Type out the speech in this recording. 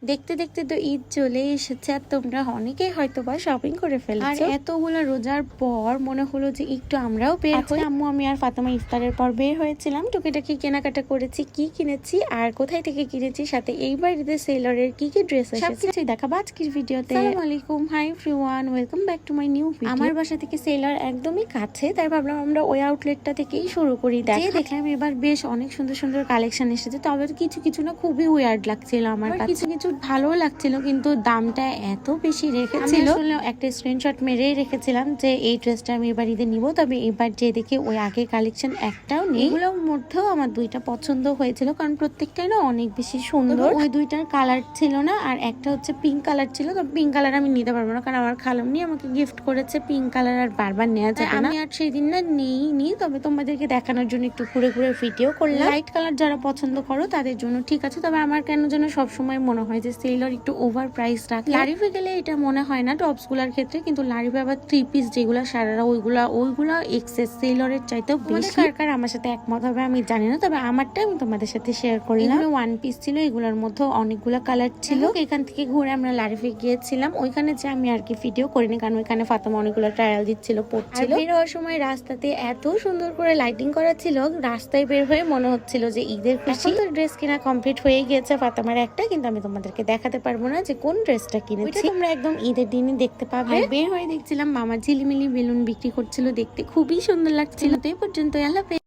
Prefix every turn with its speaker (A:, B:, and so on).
A: দেখতে দেখতে তো ঈদ চলে এসেছে আর তোমরা অনেকেই হয়তো বা শপিং করে ফেলেছো। আর এতগুলো রোজার পর মনে হলো যে একটু আমরাও বের হই। আম্মু আমি আর ফাতেমা ইফতারের পর বের হয়েছিলাম, টুকিটাকি কেনাকাটা করেছি। কি কিনেছি আর কোথায় থেকে কিনেছি, সাথে এইবার ঈদের সেলরের কি কি ড্রেস এসেছে সবকিছু দেখাবো আজকের ভিডিওতে। আসসালামু আলাইকুম, hi everyone, welcome back to my new video. আমার বাসা থেকে সেলর একদমই কাছে, তাই ভাবলাম আমরা ওই আউটলেটটা থেকেই শুরু করি। দেখলাম এবার বেশ অনেক সুন্দর সুন্দর কালেকশন এসেছে, তবে কিছু কিছু না খুবই ওয়ার্ড লাগছিল আমার কাছে, কিছু কিছু ভালো লাগছিল, কিন্তু দামটা এত বেশি রেখেছিল। আসলে একটা স্ক্রিনশট মেরেই রেখেছিলাম যে এই ড্রেসটা আমি এবার ঈদে নিব, তবে এবার যে দেখি ওই আগের কালেকশন একটাও নেই। এগুলোর মধ্যেও আমার দুইটা পছন্দ হয়েছিল, কারণ প্রত্যেকটাই না অনেক বেশি সুন্দর। ওই দুইটার কালার ছিল না, আর একটা হচ্ছে পিঙ্ক কালার ছিল। তো পিঙ্ক কালার আমি নিতে পারবো না, কারণ আমার খালামনি আমাকে গিফট করেছে পিঙ্ক কালার, আর বারবার নেওয়া যায় না। আমি আর সেই দিন না নেইনি, তবে তোমাদেরকে দেখানোর জন্য একটু ঘুরে ঘুরে ভিডিও করলাম। লাইট কালার যারা পছন্দ করো তাদের জন্য ঠিক আছে, তবে আমার কেন যেন সবসময় মনে হয় যে সেলর একটু ওভার প্রাইস রাখে। লারিফে গেলে এটা মনে হয় না টপস গুলার ক্ষেত্রে, কিন্তু লারিফে আবার থ্রি পিস যেগুলো সারারা ওইগুলা এক্সেস সেলরের চাইতেও বেশি। কার আমার সাথে একমত হবে আমি জানি না, তবে আমারটা আমি তোমাদের সাথে শেয়ার করলাম। এগুলো ওয়ান পিস ছিল, এগুলোর মধ্যে অনেকগুলো কালার ছিল। এখান থেকে ঘুরে আমরা লারিফে গিয়েছিলাম, ওইখানে যে আমি আর কি ভিডিও করিনি, কারণ ওইখানে ফাতেমা অনেকগুলো ট্রায়াল দিচ্ছিল, পড়ছিল। বের হওয়ার সময় রাস্তাতে এত সুন্দর করে লাইটিং করা ছিল, রাস্তায় বের হয়ে মনে হচ্ছিল যে ঈদের খুশি। তো ড্রেস কেনা কমপ্লিট হয়ে গিয়েছে ফাতেমার একটা, কিন্তু আমি তোমাদেরকে দেখাতে পারবো না যে কোন ড্রেসটা কিনেছি, তোমরা একদম ঈদের দিনই দেখতে পাবে। বের হয়ে দেখছিলাম মামা ঝিলিমিলি বেলুন বিক্রি করছিল, দেখতে খুবই সুন্দর লাগছিল। তো এই পর্যন্ত আল্লাহ হাফেজ।